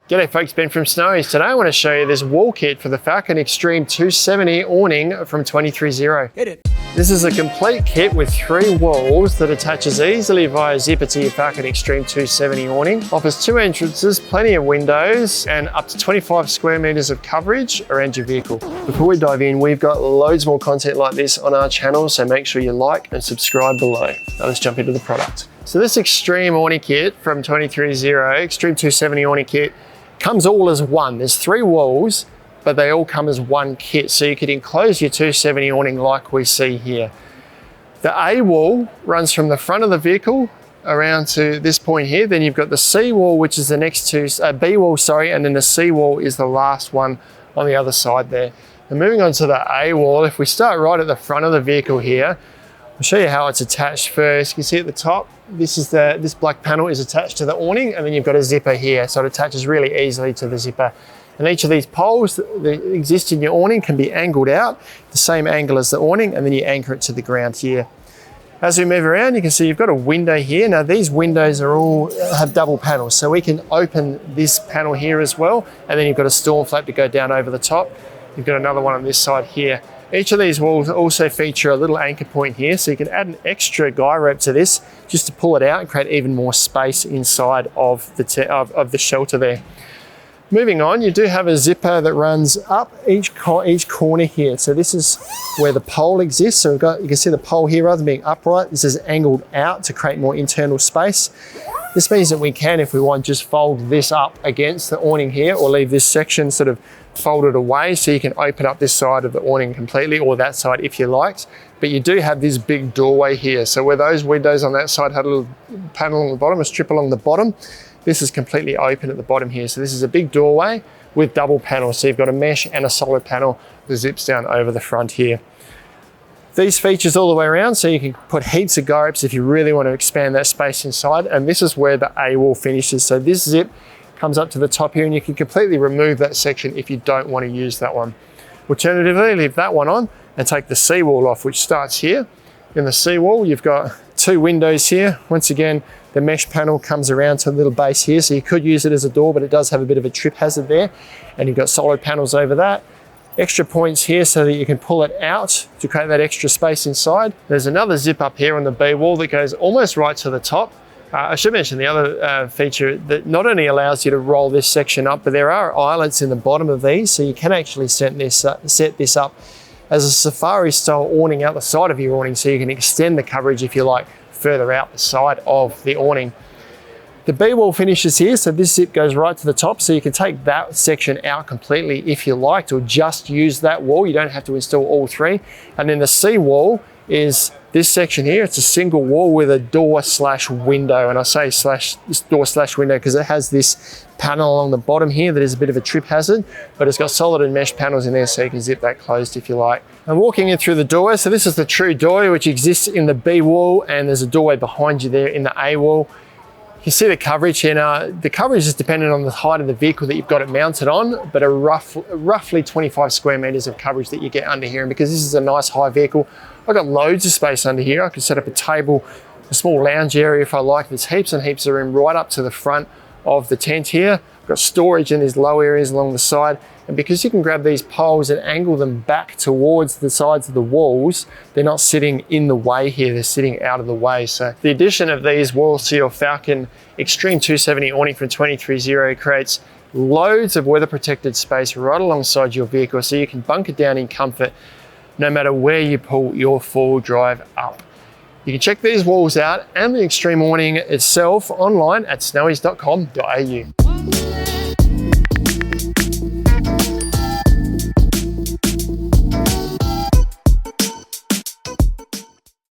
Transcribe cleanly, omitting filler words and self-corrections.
G'day folks, Ben from Snowy's. Today I want to show you this wall kit for the Falcon X-Treme 270 awning from 23Zero. Hit it. This is a complete kit with 3 walls that attaches easily via zipper to your Falcon X-Treme 270 awning. Offers 2 entrances, plenty of windows, and up to 25 square meters of coverage around your vehicle. Before we dive in, we've got loads more content like this on our channel, so make sure you like and subscribe below. Now let's jump into the product. So this X-Treme awning kit from 23Zero, X-Treme 270 awning kit, comes all as one. There's 3 walls, but they all come as one kit. So you could enclose your 270 awning like we see here. The A wall runs from the front of the vehicle around to this point here. Then you've got the C wall, which is the next to, B wall, sorry, and then the C wall is the last one on the other side there. And moving on to the A wall, if we start right at the front of the vehicle here, I'll show you how it's attached first. You can see at the top, this black panel is attached to the awning, and then you've got a zipper here, so it attaches really easily to the zipper. And each of these poles that exist in your awning can be angled out, the same angle as the awning, and then you anchor it to the ground here. As we move around, you can see you've got a window here. Now these windows have double panels, so we can open this panel here as well, and then you've got a storm flap to go down over the top. You've got another one on this side here. Each of these walls also feature a little anchor point here, so you can add an extra guy rope to this just to pull it out and create even more space inside of the shelter there. Moving on, you do have a zipper that runs up each corner here. So this is where the pole exists. So you can see the pole here, rather than being upright, this is angled out to create more internal space. This means that we can, if we want, just fold this up against the awning here, or leave this section sort of folded away, so you can open up this side of the awning completely, or that side if you liked. But you do have this big doorway here. So where those windows on that side had a little panel on the bottom, a strip along the bottom, this is completely open at the bottom here. So this is a big doorway with double panels. So you've got a mesh and a solid panel that zips down over the front here. These features all the way around, so you can put heaps of guy ropes if you really want to expand that space inside. And this is where the A wall finishes. So this zip comes up to the top here, and you can completely remove that section if you don't want to use that one. Alternatively, leave that one on and take the C wall off, which starts here. In the C wall, you've got 2 windows here. Once again, the mesh panel comes around to a little base here, so you could use it as a door, but it does have a bit of a trip hazard there. And you've got solid panels over that. Extra points here so that you can pull it out to create that extra space inside. There's another zip up here on the B wall that goes almost right to the top. I should mention the other feature that not only allows you to roll this section up, but there are eyelets in the bottom of these, so you can actually set this up as a safari style awning out the side of your awning, so you can extend the coverage, if you like, further out the side of the awning. The B wall finishes here, so this zip goes right to the top, so you can take that section out completely if you liked, or just use that wall. You don't have to install all 3. And then the C wall is this section here. It's a single wall with a door/window, and I say door/window because it has this panel along the bottom here that is a bit of a trip hazard, but it's got solid and mesh panels in there, so you can zip that closed if you like. And walking in through the doorway, so this is the true doorway which exists in the B wall, and there's a doorway behind you there in the A wall. You see the coverage here. Now, the coverage is dependent on the height of the vehicle that you've got it mounted on, but roughly 25 square meters of coverage that you get under here. And because this is a nice high vehicle, I've got loads of space under here. I can set up a table, a small lounge area if I like. There's heaps and heaps of room right up to the front of the tent here. I've got storage in these low areas along the side. And because you can grab these poles and angle them back towards the sides of the walls, they're not sitting in the way here, they're sitting out of the way. So the addition of these walls to your Falcon X-Treme 270 awning from 23Zero creates loads of weather protected space right alongside your vehicle, so you can bunker down in comfort no matter where you pull your four-wheel drive up. You can check these walls out and the X-Treme awning itself online at snowys.com.au.